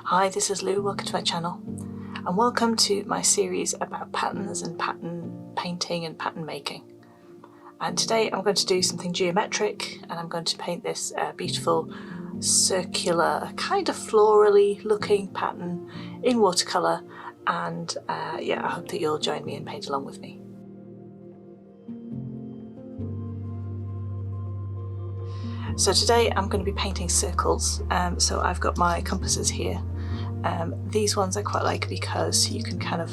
Hi, this is Lou, welcome to my channel and welcome to my series about patterns and pattern painting and pattern making. And today I'm going to do something geometric and I'm going to paint this beautiful circular, kind of florally looking pattern in watercolour, and yeah, I hope that you'll join me and paint along with me. So today I'm going to be painting circles, so I've got my compasses here. These ones I quite like because you can kind of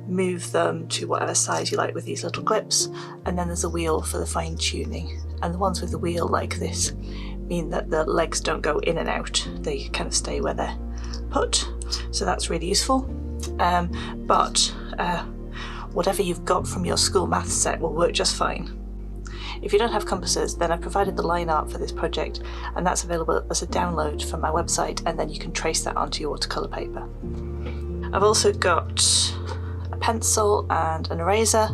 move them to whatever size you like with these little clips, and then there's a wheel for the fine tuning, and the ones with the wheel like this mean that the legs don't go in and out, they kind of stay where they're put, so that's really useful. But whatever you've got from your school maths set will work just fine. If you don't have compasses, then I've provided the line art for this project, and that's available as a download from my website, and then you can trace that onto your watercolour paper. I've also got a pencil and an eraser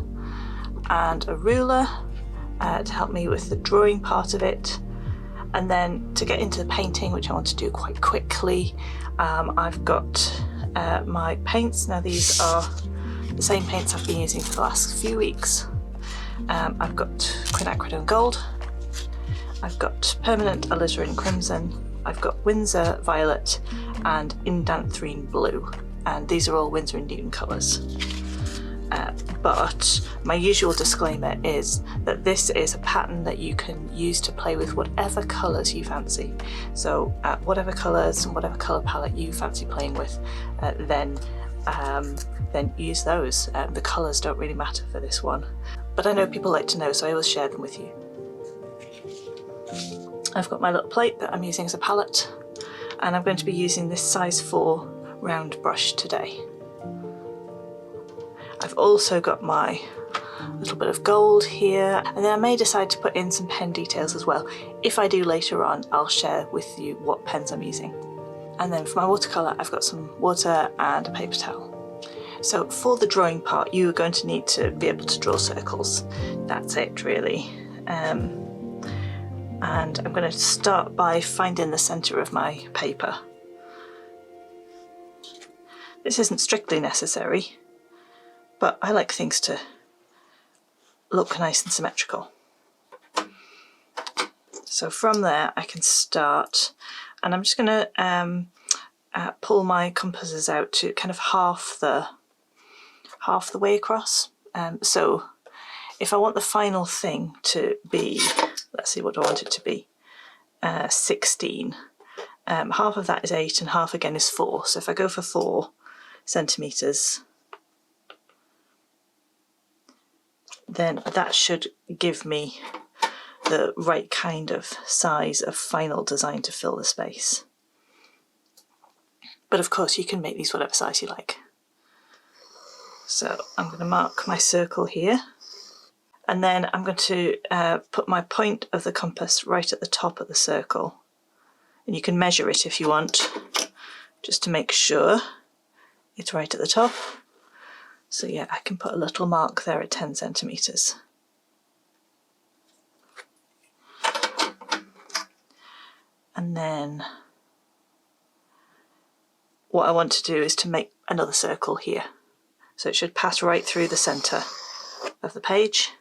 and a ruler to help me with the drawing part of it, and then to get into the painting, which I want to do quite quickly, I've got my paints. Now these are the same paints I've been using for the last few weeks. I've got Quinacridone Gold, I've got Permanent Alizarin Crimson, I've got Winsor Violet and Indanthrene Blue, and these are all Winsor and Newton colours. But my usual disclaimer is that this is a pattern that you can use to play with whatever colours you fancy. So whatever colours and whatever colour palette you fancy playing with, then use those. The colours don't really matter for this one. But I know people like to know, so I always share them with you. I've got my little plate that I'm using as a palette, and I'm going to be using this size 4 round brush today. I've also got my little bit of gold here, and then I may decide to put in some pen details as well. If I do later on, I'll share with you what pens I'm using. And then for my watercolour, I've got some water and a paper towel. So for the drawing part, you are going to need to be able to draw circles. That's it really. And I'm going to start by finding the centre of my paper. This isn't strictly necessary, but I like things to look nice and symmetrical. So from there I can start, and I'm just going to pull my compasses out to kind of half the way across. So if I want the final thing to be, let's see, what do I want it to be? 16. Half of that is 8 and half again is 4. So if I go for 4 centimetres, then that should give me the right kind of size of final design to fill the space. But of course you can make these whatever size you like. So I'm going to mark my circle here, and then I'm going to put my point of the compass right at the top of the circle, and you can measure it if you want, just to make sure it's right at the top. So yeah, I can put a little mark there at 10 centimetres. And then what I want to do is to make another circle here. So it should pass right through the centre of the page.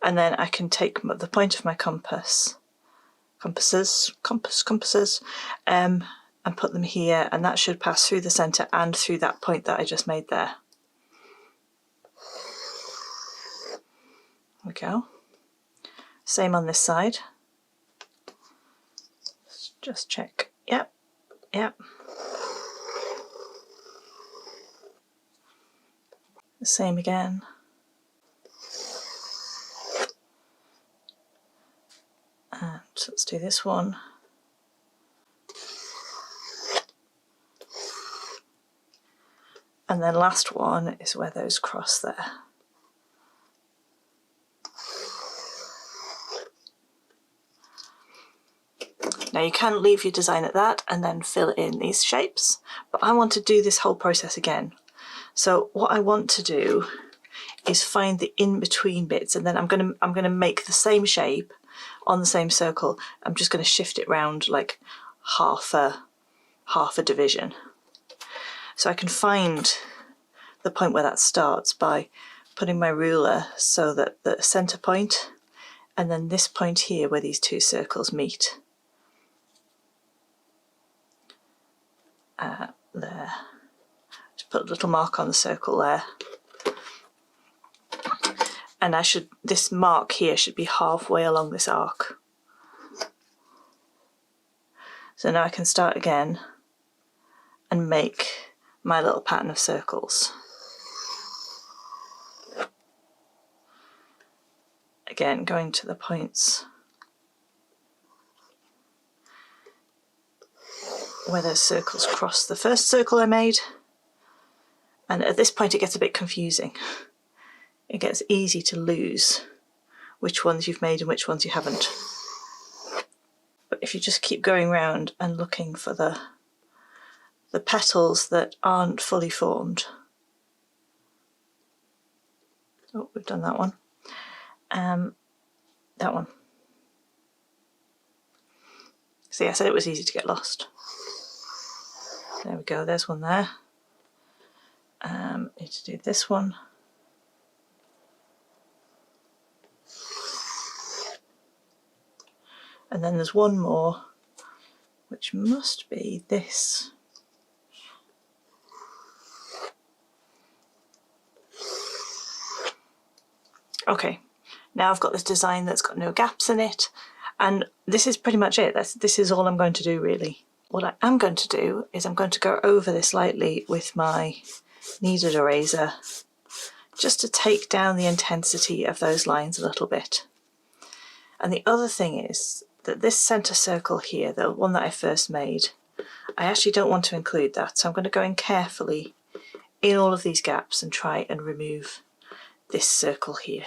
And then I can take the point of my compasses, and put them here, and that should pass through the centre and through that point that I just made there. There we go. Same on this side. Let's just check. Yep, yep. The same again. And let's do this one. And then last one is where those cross there. Now you can leave your design at that and then fill in these shapes, but I want to do this whole process again. So what I want to do is find the in-between bits, and then I'm going to make the same shape on the same circle. I'm just going to shift it round like half a half a division. So I can find the point where that starts by putting my ruler so that the centre point and then this point here where these two circles meet. There. Just put a little mark on the circle there. And this mark here should be halfway along this arc. So now I can start again and make my little pattern of circles. Again, going to the points where those circles cross the first circle I made. And at this point it gets a bit confusing. It gets easy to lose which ones you've made and which ones you haven't. But if you just keep going around and looking for the petals that aren't fully formed. Oh, we've done that one. That one. See, I said it was easy to get lost. There we go, there's one there. Need to do this one. And then there's one more, which must be this. Okay, now I've got this design that's got no gaps in it, and this is pretty much it. This is all I'm going to do really. What I am going to do is I'm going to go over this lightly with my kneaded eraser, just to take down the intensity of those lines a little bit. And the other thing is that this centre circle here, the one that I first made, I actually don't want to include that, so I'm going to go in carefully in all of these gaps and try and remove this circle here.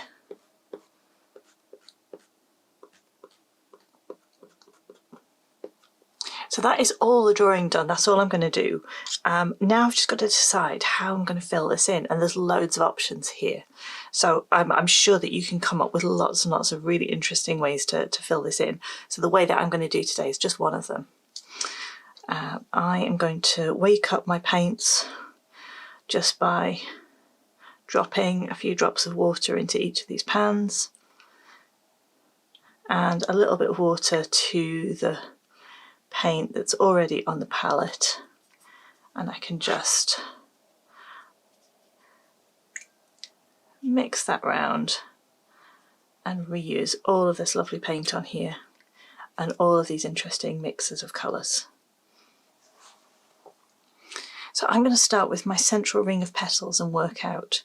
So that is all the drawing done, that's all I'm going to do. Now I've just got to decide how I'm going to fill this in, and there's loads of options here. So I'm sure that you can come up with lots and lots of really interesting ways to fill this in. So the way that I'm going to do today is just one of them. I am going to wake up my paints just by dropping a few drops of water into each of these pans and a little bit of water to the paint that's already on the palette, and I can just mix that round and reuse all of this lovely paint on here and all of these interesting mixes of colours. So I'm going to start with my central ring of petals and work out.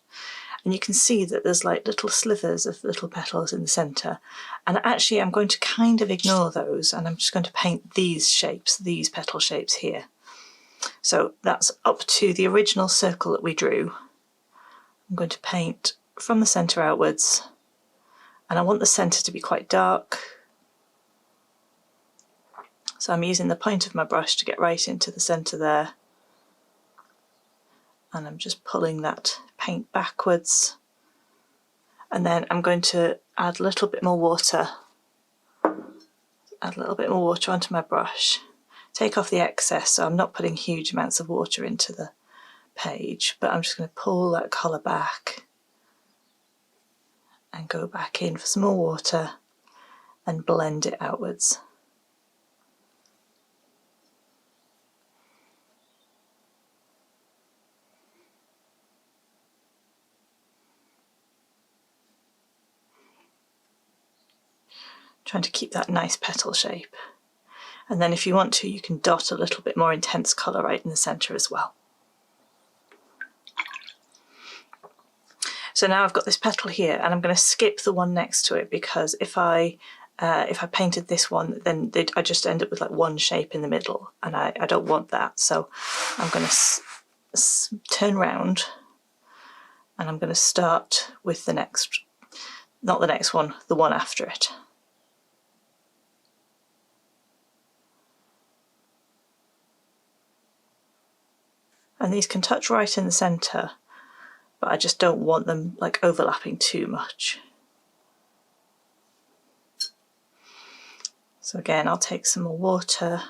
And you can see that there's like little slivers of little petals in the centre, and actually I'm going to kind of ignore those, and I'm just going to paint these shapes, these petal shapes here. So that's up to the original circle that we drew. I'm going to paint from the centre outwards, and I want the centre to be quite dark. So I'm using the point of my brush to get right into the centre there. And I'm just pulling that paint backwards, and then I'm going to add a little bit more water, onto my brush, take off the excess, so I'm not putting huge amounts of water into the page, but I'm just going to pull that colour back and go back in for some more water and blend it outwards. Trying to keep that nice petal shape. And then if you want to, you can dot a little bit more intense colour right in the centre as well. So now I've got this petal here, and I'm going to skip the one next to it, because if I painted this one, then I just end up with like one shape in the middle, and I don't want that. So I'm going to turn round, and I'm going to start with the next, not the next one, the one after it. And these can touch right in the centre, but I just don't want them like overlapping too much. So again, I'll take some more water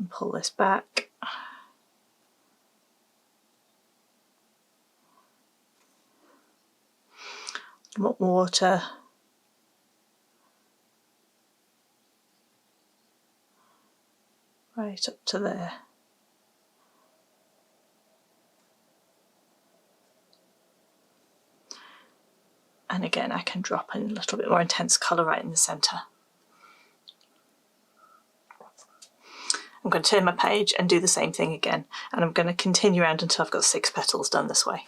and pull this back. More water. Right up to there. And again, I can drop in a little bit more intense colour right in the centre. I'm going to turn my page and do the same thing again, and I'm going to continue around until I've got 6 petals done this way.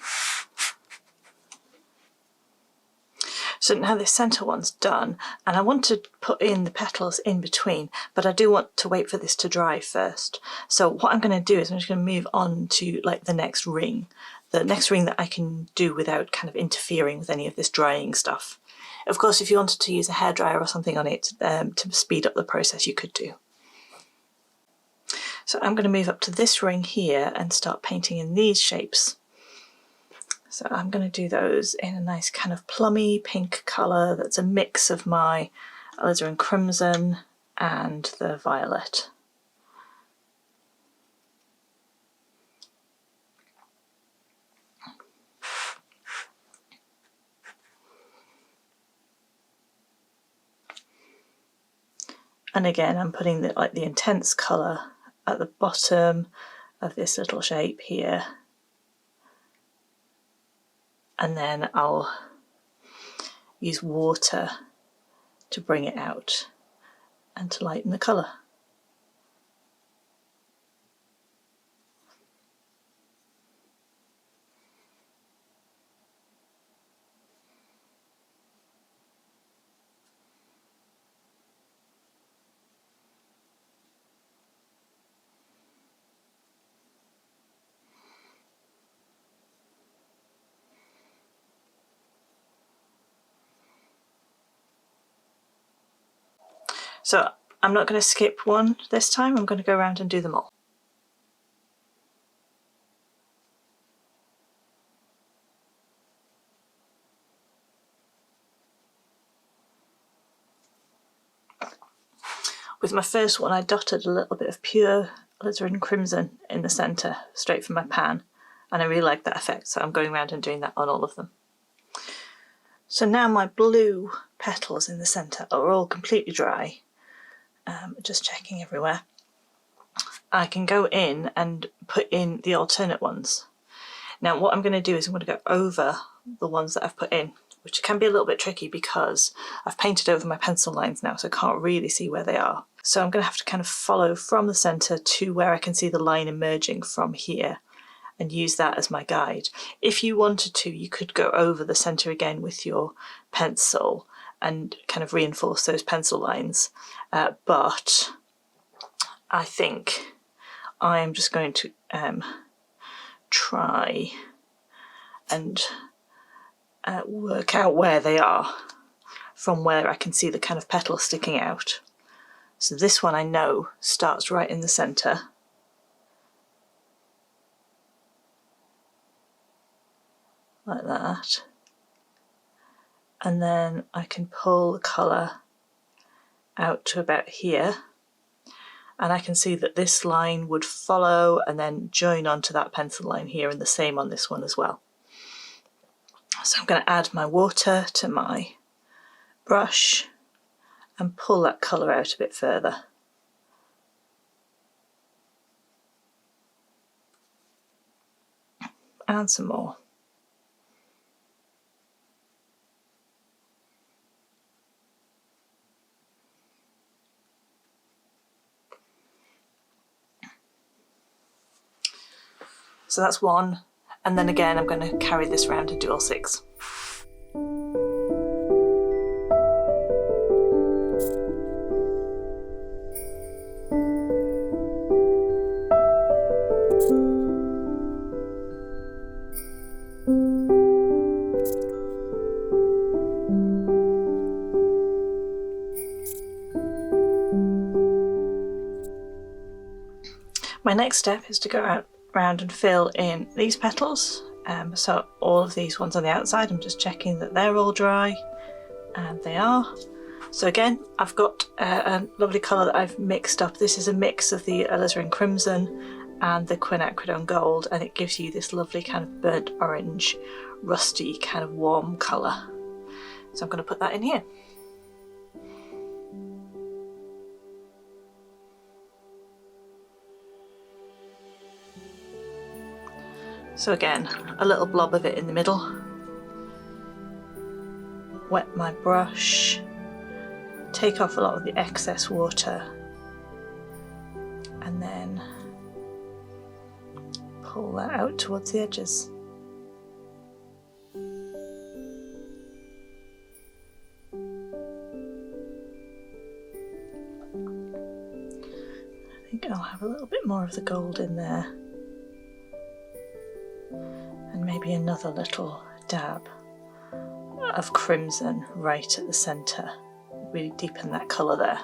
So now this centre one's done, and I want to put in the petals in between, but I do want to wait for this to dry first. So what I'm going to do is I'm just going to move on to like the next ring that I can do without kind of interfering with any of this drying stuff. Of course, if you wanted to use a hairdryer or something on it to speed up the process, you could do. So I'm going to move up to this ring here and start painting in these shapes. So I'm going to do those in a nice kind of plummy pink colour that's a mix of my Alizarin crimson and the violet. And again, I'm putting the intense colour at the bottom of this little shape here. And then I'll use water to bring it out and to lighten the colour. So I'm not going to skip one this time, I'm going to go around and do them all. With my first one I dotted a little bit of pure Alizarin crimson in the centre, straight from my pan, and I really like that effect, so I'm going around and doing that on all of them. So now my blue petals in the centre are all completely dry. Just checking everywhere. I can go in and put in the alternate ones. Now what I'm going to do is I'm going to go over the ones that I've put in, which can be a little bit tricky because I've painted over my pencil lines now, so I can't really see where they are. So I'm going to have to kind of follow from the centre to where I can see the line emerging from here and use that as my guide. If you wanted to, you could go over the centre again with your pencil and kind of reinforce those pencil lines, but I think I'm just going to try and work out where they are from where I can see the kind of petals sticking out. So this one I know starts right in the centre. Like that. And then I can pull the colour out to about here, and I can see that this line would follow and then join onto that pencil line here, and the same on this one as well. So I'm going to add my water to my brush and pull that colour out a bit further. And some more. So that's one, and then again I'm going to carry this round and do all 6. My next step is to go out round and fill in these petals, so all of these ones on the outside, I'm just checking that they're all dry, and they are. So again, I've got a lovely colour that I've mixed up. This is a mix of the Alizarin Crimson and the Quinacridone Gold, and it gives you this lovely kind of burnt orange, rusty kind of warm colour. So I'm going to put that in here. So again, a little blob of it in the middle. Wet my brush, take off a lot of the excess water, and then pull that out towards the edges. I think I'll have a little bit more of the gold in there, and maybe another little dab of crimson right at the centre. Really deepen that colour there.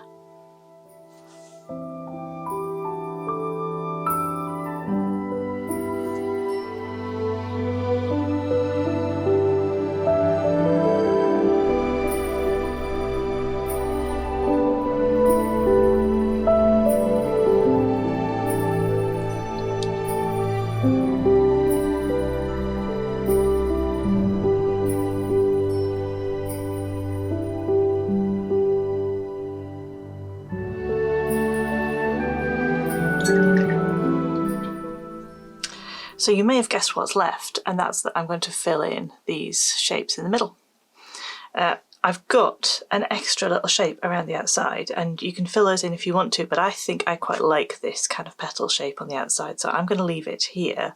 So you may have guessed what's left, and that's that I'm going to fill in these shapes in the middle. I've got an extra little shape around the outside, and you can fill those in if you want to, but I think I quite like this kind of petal shape on the outside, so I'm going to leave it here,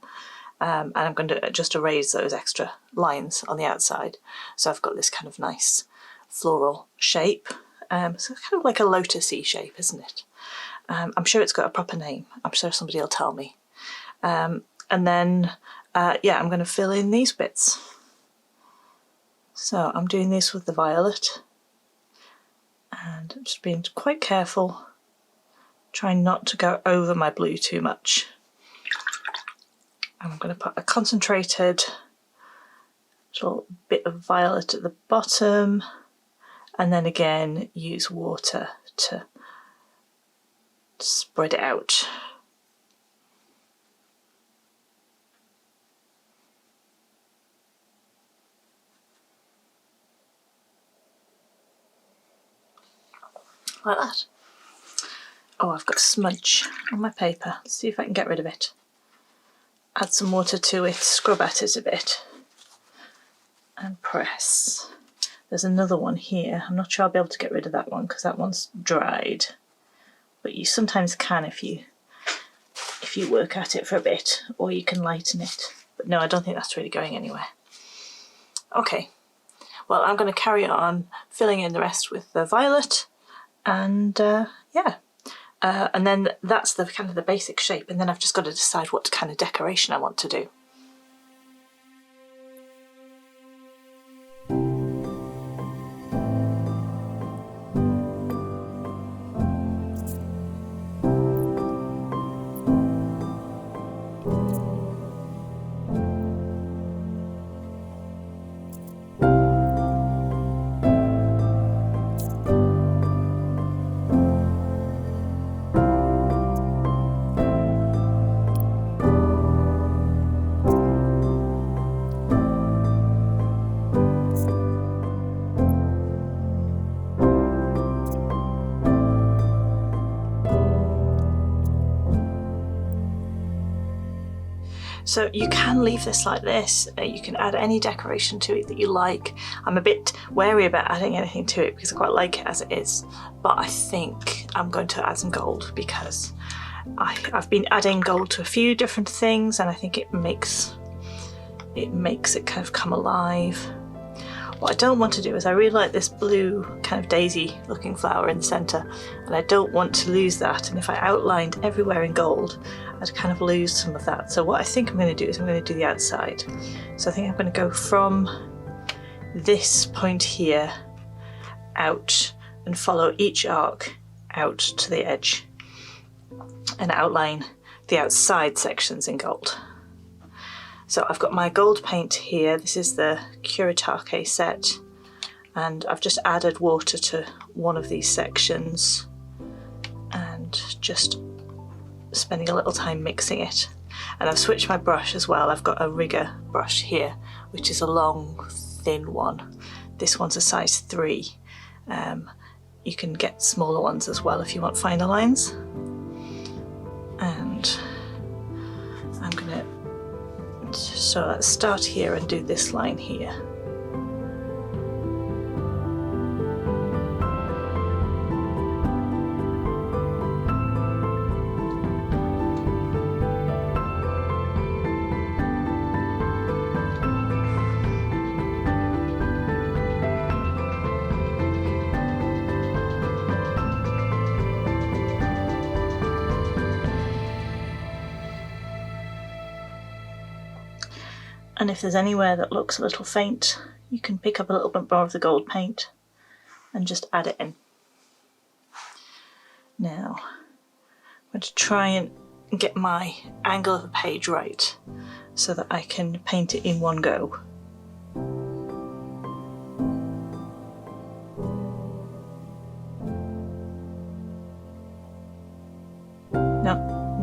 and I'm going to just erase those extra lines on the outside. So I've got this kind of nice floral shape, so kind of like a lotus-y shape, isn't it? I'm sure it's got a proper name. I'm sure somebody will tell me. And then, yeah, I'm going to fill in these bits. So I'm doing this with the violet, and I'm just being quite careful, trying not to go over my blue too much. I'm going to put a concentrated little bit of violet at the bottom, and then again use water to spread it out. Like that. Oh, I've got a smudge on my paper. Let's see if I can get rid of it. Add some water to it, scrub at it a bit, and press. There's another one here. I'm not sure I'll be able to get rid of that one because that one's dried. But you sometimes can if you work at it for a bit, or you can lighten it. But no, I don't think that's really going anywhere. Okay, well, I'm going to carry on filling in the rest with the violet. And yeah, and then that's the kind of the basic shape, and then I've just got to decide what kind of decoration I want to do. So you can leave this like this, you can add any decoration to it that you like. I'm a bit wary about adding anything to it because I quite like it as it is, but I think I'm going to add some gold because I've been adding gold to a few different things, and I think it makes it kind of come alive. What I don't want to do is I really like this blue kind of daisy looking flower in the centre, and I don't want to lose that, and if I outlined everywhere in gold I'd kind of lose some of that. So what I think I'm going to do is I'm going to do the outside. So I think I'm going to go from this point here out and follow each arc out to the edge and outline the outside sections in gold. So I've got my gold paint here. This is the Arte set. and I've just added water to one of these sections and just spending a little time mixing it. And I've switched my brush as well. I've got a rigger brush here, which is a long, thin one. This one's a size 3. You can get smaller ones as well if you want finer lines. And I'm gonna, so let's start here and do this line here. And if there's anywhere that looks a little faint, you can pick up a little bit more of the gold paint and just add it in. Now, I'm going to try and get my angle of the page right so that I can paint it in one go. No,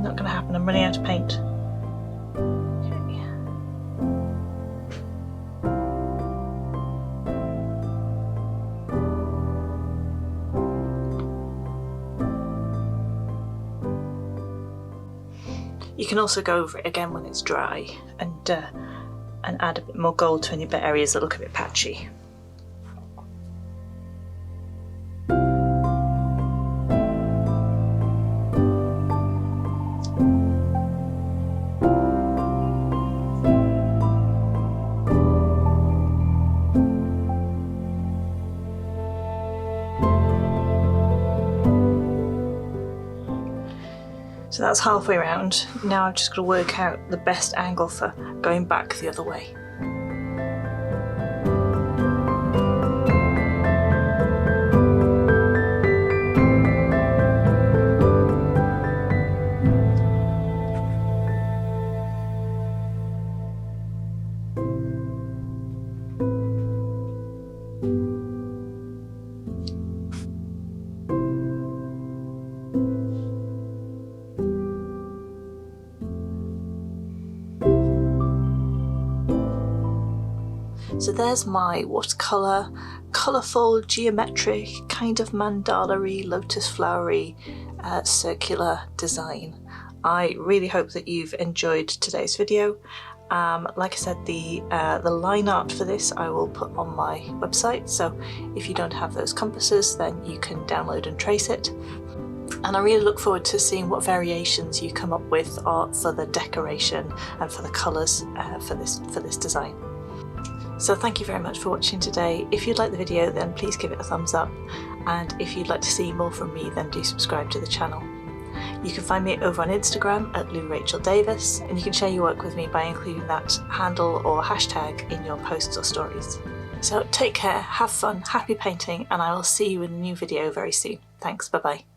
not going to happen. I'm running out of paint. You can also go over it again when it's dry and add a bit more gold to any bit areas that look a bit patchy. So that's halfway around. Now I've just got to work out the best angle for going back the other way. So there's my watercolour, colourful, geometric, kind of mandala-y, lotus flowery, circular design. I really hope that you've enjoyed today's video. Like I said, the line art for this I will put on my website, so if you don't have those compasses then you can download and trace it. And I really look forward to seeing what variations you come up with for the decoration and for the colours for this design. So thank you very much for watching today. If you'd like the video then please give it a thumbs up, and if you'd like to see more from me then do subscribe to the channel. You can find me over on Instagram at LouRachelDavis, and you can share your work with me by including that handle or hashtag in your posts or stories. So take care, have fun, happy painting, and I will see you in a new video very soon. Thanks, bye bye.